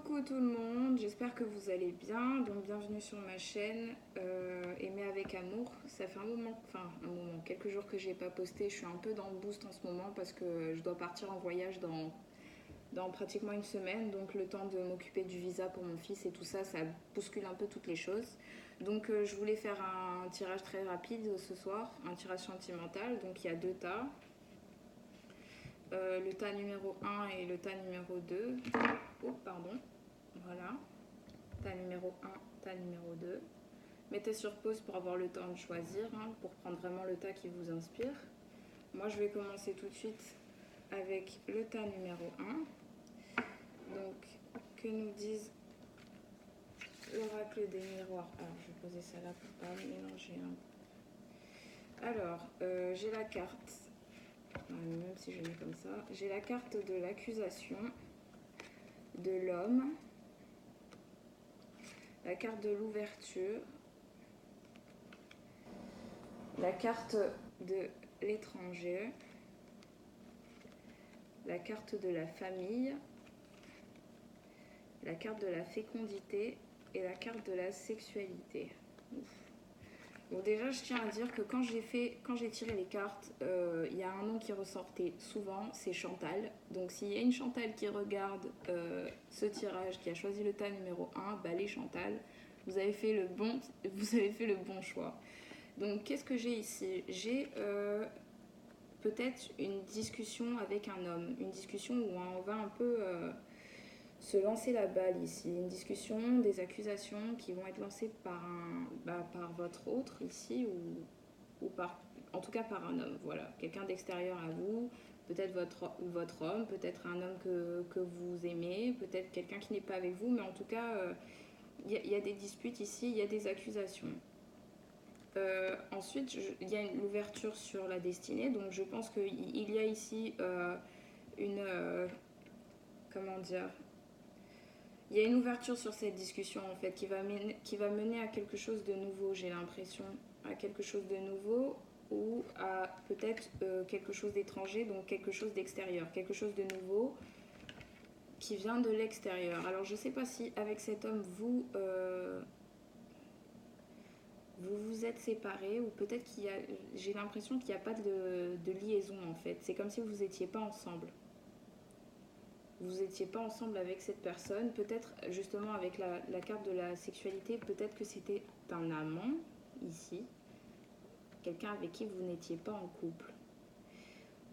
Coucou tout le monde, j'espère que vous allez bien. Donc bienvenue sur ma chaîne Aimer avec amour. Ça fait quelques jours que j'ai pas posté. Je suis un peu dans le boost en ce moment parce que je dois partir en voyage dans pratiquement une semaine. Donc le temps de m'occuper du visa pour mon fils et tout ça, ça bouscule un peu toutes les choses. Donc je voulais faire un tirage très rapide ce soir, un tirage sentimental. Donc il y a deux tas. Le tas numéro un et le tas numéro 2. Oh, pardon. Voilà. Tas numéro un, tas numéro 2. Mettez sur pause pour avoir le temps de choisir, pour prendre vraiment le tas qui vous inspire. Moi, je vais commencer tout de suite avec le tas numéro un. Donc, que nous disent l'oracle des miroirs. Alors, je vais poser ça là pour pas mélanger. Alors, j'ai la carte, même si je mets comme ça, j'ai la carte de l'accusation, de l'homme, la carte de l'ouverture, la carte de l'étranger, la carte de la famille, la carte de la fécondité et la carte de la sexualité. Ouf. Bon, déjà, je tiens à dire que quand j'ai tiré les cartes, il y a un nom qui ressortait souvent, c'est Chantal. Donc s'il y a une Chantal qui regarde ce tirage, qui a choisi le tas numéro un, bah les Chantal, vous avez fait le bon choix. Donc qu'est-ce que j'ai ici? J'ai peut-être une discussion avec un homme, une discussion où on va un peu se lancer la balle ici, une discussion, des accusations qui vont être lancées par votre autre ici ou en tout cas par un homme, voilà, quelqu'un d'extérieur à vous, peut-être votre homme, peut-être un homme que vous aimez, peut-être quelqu'un qui n'est pas avec vous, mais en tout cas, il y a des disputes ici, il y a des accusations. Ensuite, il y a l'ouverture sur la destinée, donc je pense qu'il y a ici une... comment dire, il y a une ouverture sur cette discussion en fait qui va mener à quelque chose de nouveau, j'ai l'impression, à quelque chose de nouveau ou à peut-être quelque chose d'étranger, donc quelque chose d'extérieur, quelque chose de nouveau qui vient de l'extérieur. Alors je ne sais pas si avec cet homme vous vous êtes séparés ou peut-être j'ai l'impression qu'il n'y a pas de liaison en fait. C'est comme si vous n'étiez pas ensemble. Vous n'étiez pas ensemble avec cette personne, peut-être justement avec la carte de la sexualité, peut-être que c'était un amant ici, quelqu'un avec qui vous n'étiez pas en couple.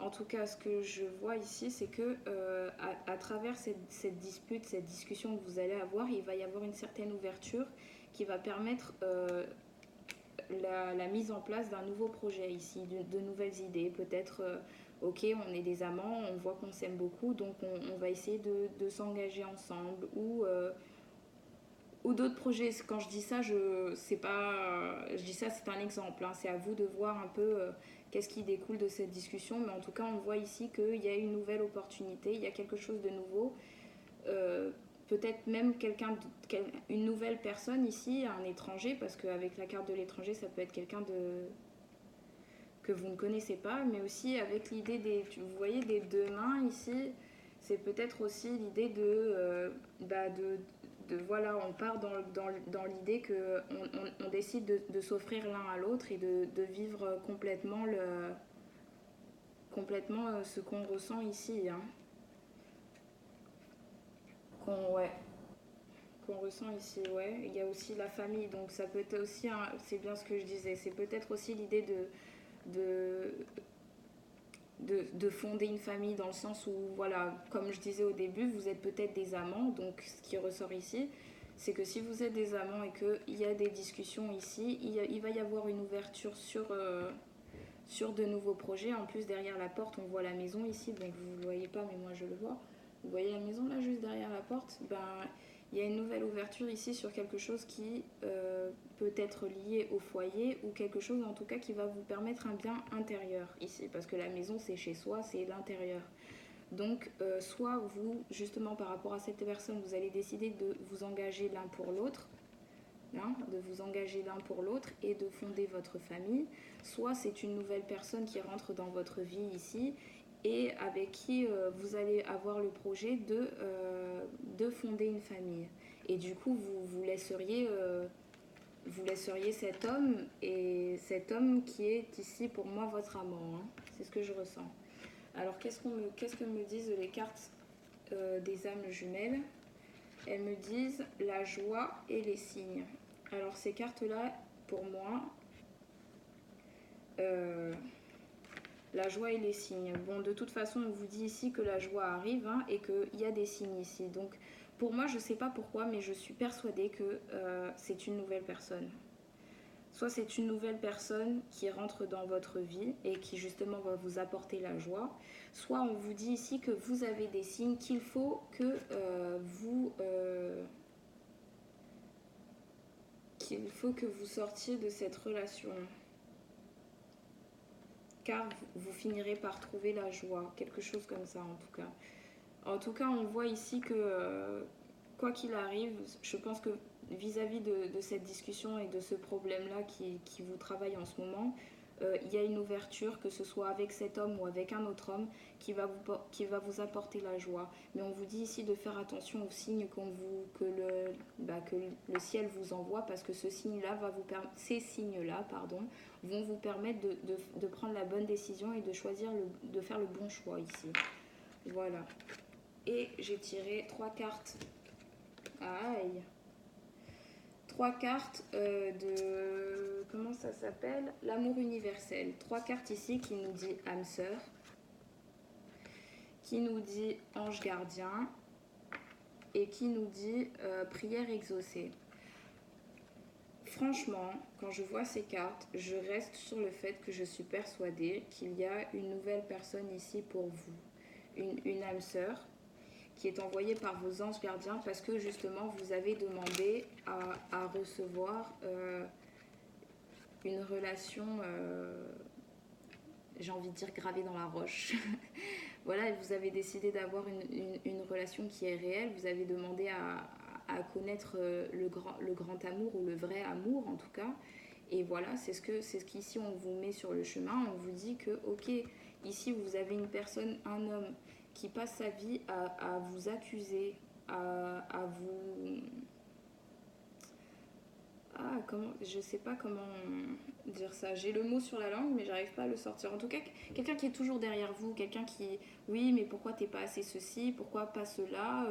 En tout cas, ce que je vois ici, c'est que à travers cette dispute, cette discussion que vous allez avoir, il va y avoir une certaine ouverture qui va permettre la mise en place d'un nouveau projet ici, de nouvelles idées, peut-être ok, on est des amants, on voit qu'on s'aime beaucoup, donc on va essayer de s'engager ensemble ou d'autres projets. Quand je dis ça, je dis ça, c'est un exemple, c'est à vous de voir un peu qu'est-ce qui découle de cette discussion, mais en tout cas, on voit ici qu'il y a une nouvelle opportunité, il y a quelque chose de nouveau. Euh, Peut-être même une nouvelle personne ici, un étranger, parce qu'avec la carte de l'étranger, ça peut être quelqu'un que vous ne connaissez pas, mais aussi avec l'idée vous voyez des deux mains ici, c'est peut-être aussi l'idée voilà, on part dans l'idée qu'on décide de s'offrir l'un à l'autre et de vivre complètement ce qu'on ressent ici, ouais, qu'on ressent ici, ouais. Il y a aussi la famille, donc ça peut être aussi, c'est bien ce que je disais, c'est peut-être aussi l'idée de, de fonder une famille dans le sens où, voilà, comme je disais au début, vous êtes peut-être des amants, donc ce qui ressort ici, c'est que si vous êtes des amants et qu'il y a des discussions ici, il va y avoir une ouverture sur de nouveaux projets. En plus, derrière la porte, on voit la maison ici, donc vous ne le voyez pas, mais moi je le vois. Vous voyez la maison là, juste derrière la porte? Il y a une nouvelle ouverture ici sur quelque chose qui peut être lié au foyer ou quelque chose en tout cas qui va vous permettre un bien intérieur ici, parce que la maison c'est chez soi, c'est l'intérieur. Donc soit vous, justement par rapport à cette personne, vous allez décider de vous engager l'un pour l'autre, de vous engager l'un pour l'autre et de fonder votre famille, soit c'est une nouvelle personne qui rentre dans votre vie ici et avec qui vous allez avoir le projet de fonder une famille. Et du coup, vous laisseriez cet homme, et cet homme qui est ici pour moi votre amant. Hein. C'est ce que je ressens. Alors, qu'est-ce que me disent les cartes des âmes jumelles? Elles me disent la joie et les signes. Alors, ces cartes-là, pour moi, la joie et les signes. Bon, de toute façon, on vous dit ici que la joie arrive hein, et qu'il y a des signes ici. Donc, pour moi, je ne sais pas pourquoi, mais je suis persuadée que c'est une nouvelle personne. Soit c'est une nouvelle personne qui rentre dans votre vie et qui justement va vous apporter la joie. Soit on vous dit ici que vous avez des signes qu'il faut que vous sortiez de cette relation. Car vous finirez par trouver la joie, quelque chose comme ça en tout cas. En tout cas, on voit ici que quoi qu'il arrive, je pense que vis-à-vis de cette discussion et de ce problème-là qui vous travaille en ce moment, il y a une ouverture, que ce soit avec cet homme ou avec un autre homme, qui va vous apporter la joie. Mais on vous dit ici de faire attention aux signes que le ciel vous envoie, parce que ces signes-là vont vous permettre de prendre la bonne décision et de choisir, de faire le bon choix ici. Voilà. Et j'ai tiré 3 cartes. Aïe. 3 cartes de... Comment ça s'appelle? L'amour universel. 3 cartes ici qui nous dit âme sœur, qui nous dit ange gardien et qui nous dit prière exaucée. Franchement, quand je vois ces cartes, je reste sur le fait que je suis persuadée qu'il y a une nouvelle personne ici pour vous. Une âme sœur qui est envoyée par vos anges gardiens parce que justement vous avez demandé à recevoir une relation, j'ai envie de dire gravée dans la roche. Voilà, vous avez décidé d'avoir une relation qui est réelle, vous avez demandé à connaître le grand amour ou le vrai amour en tout cas. Et voilà, c'est ce qu'ici on vous met sur le chemin, on vous dit que ok, ici vous avez une personne, un homme qui passe sa vie à vous accuser, à vous... Ah, je sais pas comment dire ça. J'ai le mot sur la langue, mais j'arrive pas à le sortir. En tout cas, quelqu'un qui est toujours derrière vous, quelqu'un qui, oui, mais pourquoi t'es pas assez ceci, pourquoi pas cela,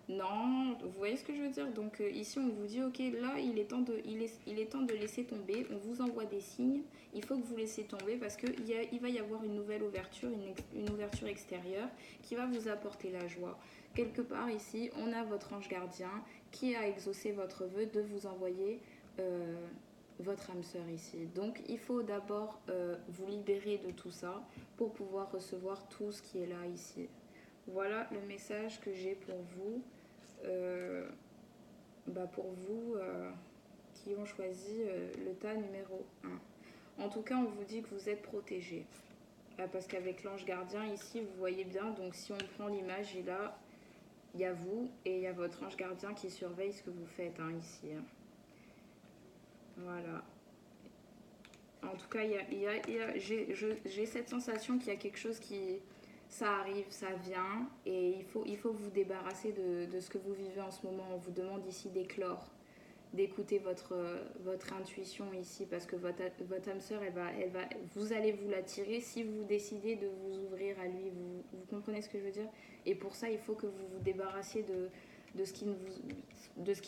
non, vous voyez ce que je veux dire. Donc ici, on vous dit, ok, là, il est temps de laisser tomber. On vous envoie des signes. Il faut que vous laissiez tomber parce qu'il va y avoir une nouvelle ouverture, une ouverture extérieure qui va vous apporter la joie. Quelque part ici, on a votre ange gardien qui a exaucé votre vœu de vous envoyer votre âme sœur ici. Donc il faut d'abord vous libérer de tout ça pour pouvoir recevoir tout ce qui est là ici. Voilà le message que j'ai pour vous. Pour vous qui ont choisi le tas numéro 1. En tout cas, on vous dit que vous êtes protégés. Parce qu'avec l'ange gardien ici, vous voyez bien, donc si on prend l'image, il y a vous et il y a votre ange gardien qui surveille ce que vous faites ici. Voilà. En tout cas, j'ai cette sensation qu'il y a quelque chose qui... Ça arrive, ça vient, et il faut vous débarrasser de ce que vous vivez en ce moment. On vous demande ici d'éclore, d'écouter votre intuition ici, parce que votre âme sœur, vous allez vous l'attirer si vous décidez de vous ouvrir à lui. Vous comprenez ce que je veux dire? Et pour ça, il faut que vous vous débarrassiez de ce qui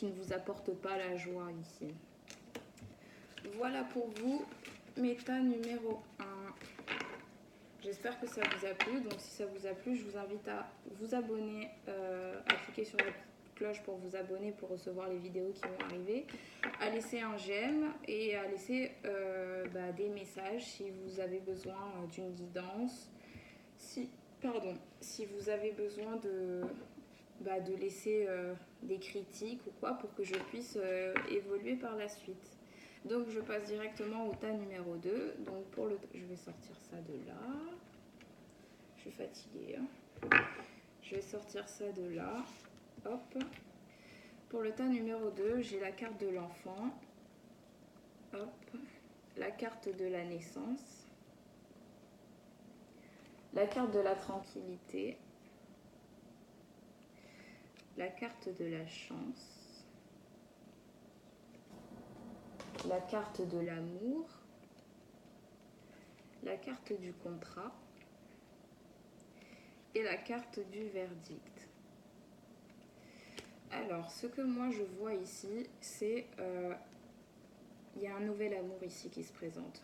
ne vous apporte pas la joie ici. Voilà pour vous, méta numéro 1. J'espère que ça vous a plu. Donc si ça vous a plu, je vous invite à vous abonner, à cliquer sur la cloche pour vous abonner pour recevoir les vidéos qui vont arriver, à laisser un j'aime et à laisser des messages si vous avez besoin d'une guidance. Si vous avez besoin de laisser des critiques ou quoi pour que je puisse évoluer par la suite. Donc je passe directement au tas numéro 2. Donc je vais sortir ça de là. Je suis fatiguée. Je vais sortir ça de là. Hop. Pour le tas numéro 2, j'ai la carte de l'enfant. Hop. La carte de la naissance. La carte de la tranquillité. la carte de la chance, la carte de l'amour, la carte du contrat et la carte du verdict. Alors, ce que moi je vois ici, c'est il y a un nouvel amour ici qui se présente.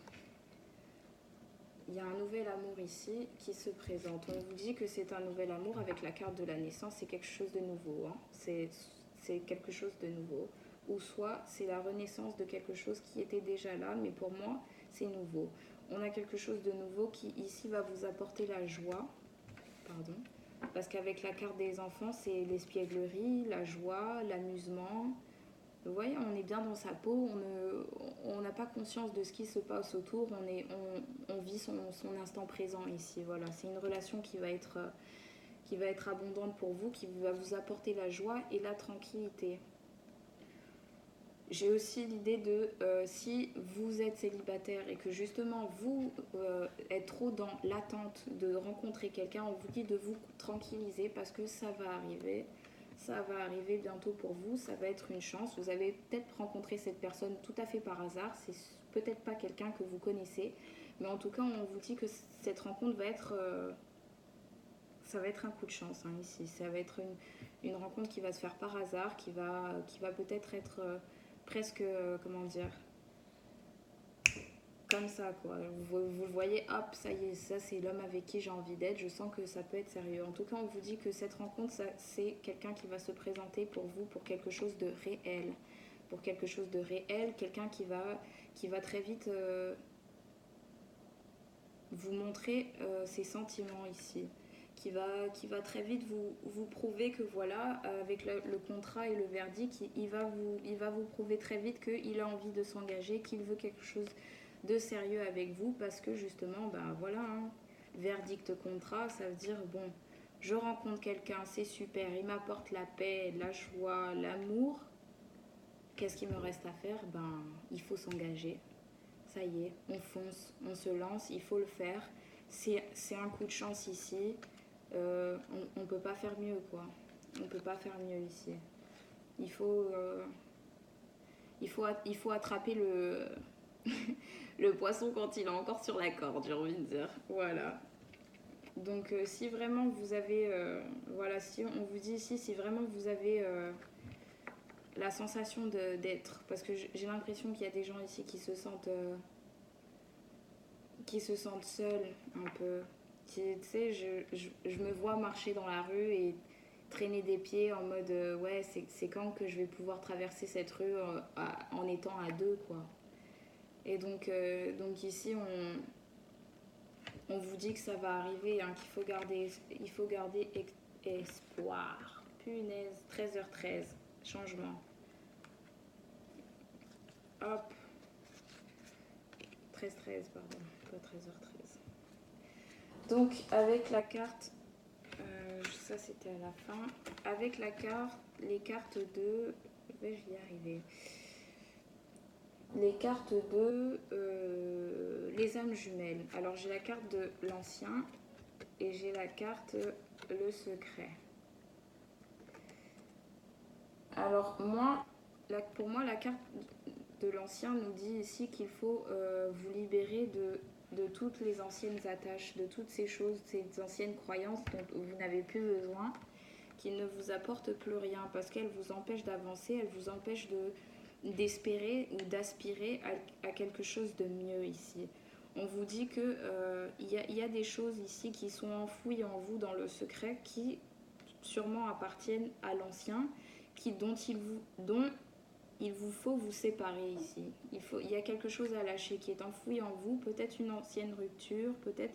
Il y a un nouvel amour ici qui se présente. On vous dit que c'est un nouvel amour avec la carte de la naissance, c'est quelque chose de nouveau. Hein. C'est quelque chose de nouveau. Ou soit c'est la renaissance de quelque chose qui était déjà là, mais pour moi, c'est nouveau. On a quelque chose de nouveau qui ici va vous apporter la joie. Pardon. Parce qu'avec la carte des enfants, c'est l'espièglerie, la joie, l'amusement. Vous voyez, on est bien dans sa peau, on n'a pas conscience de ce qui se passe autour, on vit son instant présent ici. Voilà, c'est une relation qui va être abondante pour vous, qui va vous apporter la joie et la tranquillité. J'ai aussi l'idée de si vous êtes célibataire et que justement vous êtes trop dans l'attente de rencontrer quelqu'un, on vous dit de vous tranquilliser parce que ça va arriver. Ça va arriver bientôt pour vous, ça va être une chance. Vous avez peut-être rencontré cette personne tout à fait par hasard, c'est peut-être pas quelqu'un que vous connaissez, mais en tout cas on vous dit que cette rencontre va être ça va être un coup de chance hein, ici. Ça va être une rencontre qui va se faire par hasard, qui va peut-être être presque, comment dire, comme ça quoi. Vous le voyez, hop, ça y est, ça c'est l'homme avec qui j'ai envie d'être, je sens que ça peut être sérieux. En tout cas, on vous dit que cette rencontre, c'est quelqu'un qui va se présenter pour vous pour quelque chose de réel. Pour quelque chose de réel, quelqu'un qui va très vite vous montrer ses sentiments ici. Qui va très vite vous prouver que voilà, avec le contrat et le verdict, il va vous prouver très vite qu'il a envie de s'engager, qu'il veut quelque chose de sérieux avec vous parce que justement, ben voilà, hein, verdict contrat, ça veut dire bon, je rencontre quelqu'un, c'est super, il m'apporte la paix, la joie, l'amour. Qu'est-ce qu'il me reste à faire? Ben, il faut s'engager. Ça y est, on fonce, on se lance, il faut le faire. C'est un coup de chance ici. On ne peut pas faire mieux, quoi. On ne peut pas faire mieux ici. Il faut attraper le poisson quand il est encore sur la corde, j'ai envie de dire. Voilà. Donc si vraiment vous avez... voilà, si on vous dit ici, si vraiment vous avez la sensation d'être... Parce que j'ai l'impression qu'il y a des gens ici qui se sentent seuls un peu. Tu sais, je me vois marcher dans la rue et traîner des pieds en mode ouais, c'est quand que je vais pouvoir traverser cette rue en étant à deux, quoi. Et donc ici, on vous dit que ça va arriver, hein, qu'il faut garder espoir. Punaise, 13h13, changement. Hop, 13h13, pardon, pas 13h13. Donc, avec la carte, ça c'était à la fin, avec les cartes de, vais-je y arriver, les cartes de les âmes jumelles. Alors j'ai la carte de l'ancien et j'ai la carte le secret. Alors pour moi la carte de l'ancien nous dit ici qu'il faut vous libérer de toutes les anciennes attaches, de toutes ces choses, ces anciennes croyances dont vous n'avez plus besoin, qui ne vous apportent plus rien parce qu'elles vous empêchent d'avancer, elles vous empêchent d'espérer ou d'aspirer à quelque chose de mieux ici. On vous dit que il y a des choses ici qui sont enfouies en vous dans le secret qui sûrement appartiennent à l'ancien, dont il vous faut vous séparer ici. Il y a quelque chose à lâcher qui est enfoui en vous, peut-être une ancienne rupture, peut-être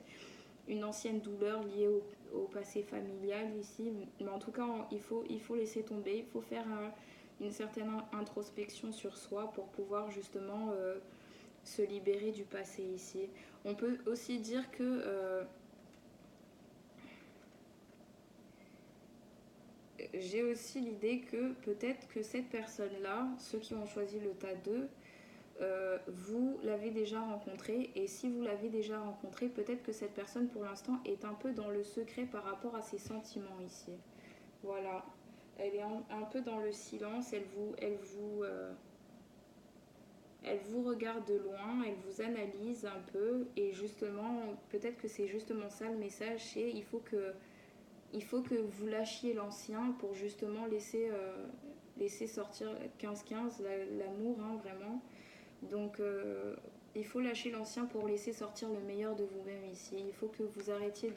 une ancienne douleur liée au passé familial ici. Mais en tout cas, il faut laisser tomber, il faut faire une certaine introspection sur soi pour pouvoir justement se libérer du passé ici. On peut aussi dire que j'ai aussi l'idée que peut-être que cette personne-là, ceux qui ont choisi le tas 2, vous l'avez déjà rencontré, et si vous l'avez déjà rencontré, peut-être que cette personne pour l'instant est un peu dans le secret par rapport à ses sentiments ici. Voilà. Elle est un peu dans le silence, elle vous regarde de loin, elle vous analyse un peu et justement, peut-être que c'est justement ça le message, c'est il faut que vous lâchiez l'ancien pour justement laisser sortir 15-15, l'amour, hein, vraiment. Donc, il faut lâcher l'ancien pour laisser sortir le meilleur de vous-même ici. Il faut que vous arrêtiez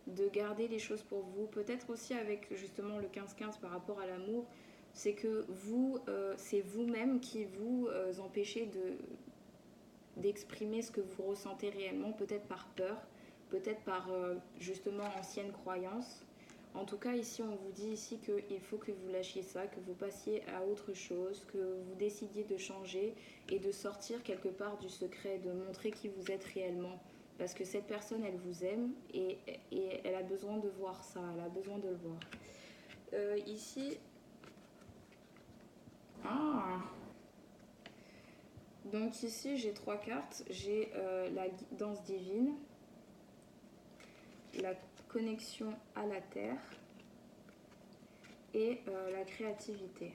de garder les choses pour vous. Peut-être aussi avec justement le 15-15 par rapport à l'amour, c'est que vous, c'est vous-même qui vous empêchez d'exprimer ce que vous ressentez réellement, peut-être par peur, peut-être par justement ancienne croyance. En tout cas, ici, on vous dit ici qu'il faut que vous lâchiez ça, que vous passiez à autre chose, que vous décidiez de changer et de sortir quelque part du secret, de montrer qui vous êtes réellement. Parce que cette personne, elle vous aime et elle a besoin de voir ça, elle a besoin de le voir. Ici... Ah, donc ici, j'ai 3 cartes. J'ai la guidance divine, la connexion à la terre et la créativité.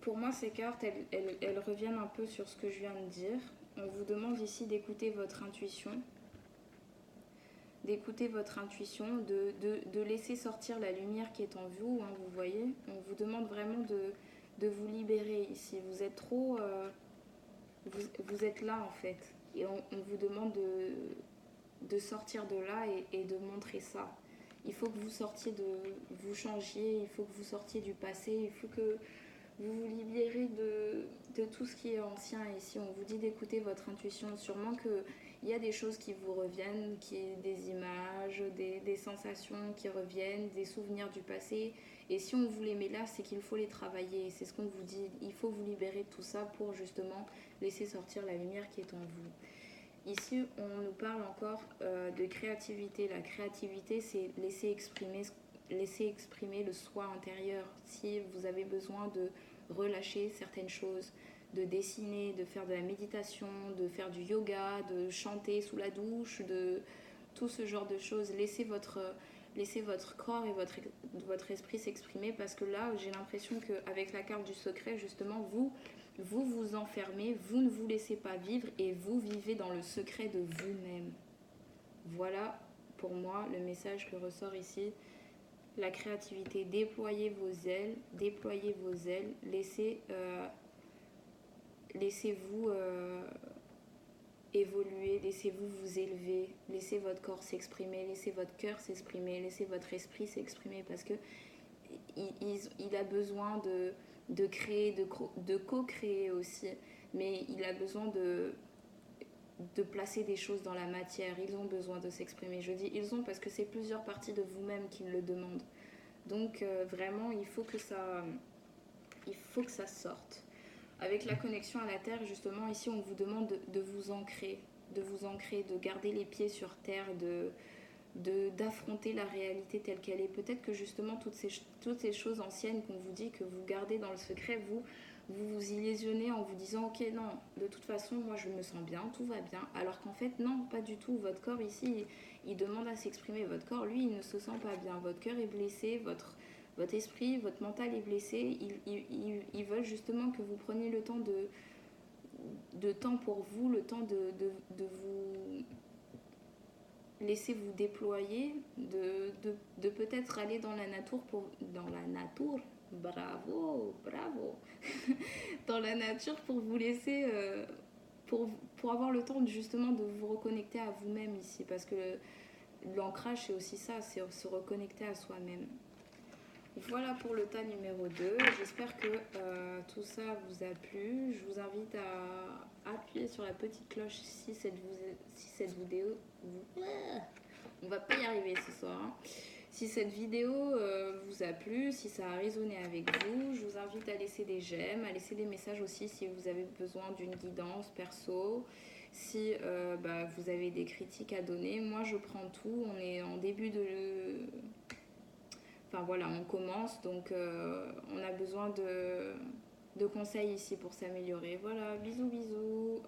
Pour moi, ces cartes, elles reviennent un peu sur ce que je viens de dire. On vous demande ici d'écouter votre intuition, de laisser sortir la lumière qui est en vous, hein, vous voyez. On vous demande vraiment de vous libérer ici. Vous êtes trop... vous êtes là, en fait. Et on vous demande de sortir de là et de montrer ça. Il faut que vous sortiez vous changiez, il faut que vous sortiez du passé, il faut que vous vous libérez de tout ce qui est ancien ici. On vous dit d'écouter votre intuition. Sûrement qu'il y a des choses qui vous reviennent, des images, des sensations qui reviennent, des souvenirs du passé. Et si on vous les met là, c'est qu'il faut les travailler. C'est ce qu'on vous dit. Il faut vous libérer de tout ça pour justement laisser sortir la lumière qui est en vous. Ici, on nous parle encore de créativité. La créativité, c'est laisser exprimer le soi intérieur. Si vous avez besoin de relâcher certaines choses, de dessiner, de faire de la méditation, de faire du yoga, de chanter sous la douche, de tout ce genre de choses, laissez votre corps et votre esprit s'exprimer parce que là, j'ai l'impression qu'avec la carte du secret, justement, vous enfermez, vous ne vous laissez pas vivre et vous vivez dans le secret de vous-même. Voilà pour moi le message que ressort ici. La créativité, déployez vos ailes, laissez-vous évoluer, laissez-vous vous élever, laissez votre corps s'exprimer, laissez votre cœur s'exprimer, laissez votre esprit s'exprimer parce que il a besoin de créer, de co-créer aussi, mais il a besoin de placer des choses dans la matière, ils ont besoin de s'exprimer. Je dis ils ont parce que c'est plusieurs parties de vous-même qui le demandent. Donc vraiment, il faut que ça sorte. Avec la connexion à la terre, justement, ici, on vous demande de vous ancrer, de garder les pieds sur terre, d'affronter la réalité telle qu'elle est. Peut-être que justement, toutes ces choses anciennes qu'on vous dit, que vous gardez dans le secret, vous illusionnez en vous disant ok non, de toute façon moi je me sens bien, tout va bien, alors qu'en fait non, pas du tout. Votre corps ici il demande à s'exprimer, votre corps lui il ne se sent pas bien, votre cœur est blessé, votre esprit, votre mental est blessé, ils veulent justement que vous preniez le temps de temps pour vous, le temps de vous laisser vous déployer, de peut-être aller dans la nature bravo, dans la nature pour vous laisser, pour avoir le temps justement de vous reconnecter à vous-même ici, parce que l'ancrage c'est aussi ça, c'est se reconnecter à soi-même. Voilà pour le tas numéro 2. J'espère que tout ça vous a plu. Je vous invite à appuyer sur la petite cloche si cette vidéo... On va pas y arriver ce soir. Hein. Si cette vidéo vous a plu, si ça a résonné avec vous, je vous invite à laisser des j'aime, à laisser des messages aussi si vous avez besoin d'une guidance perso, si vous avez des critiques à donner. Moi, je prends tout. On est en début de... Enfin voilà, on commence, donc on a besoin de conseils ici pour s'améliorer. Voilà, bisous bisous.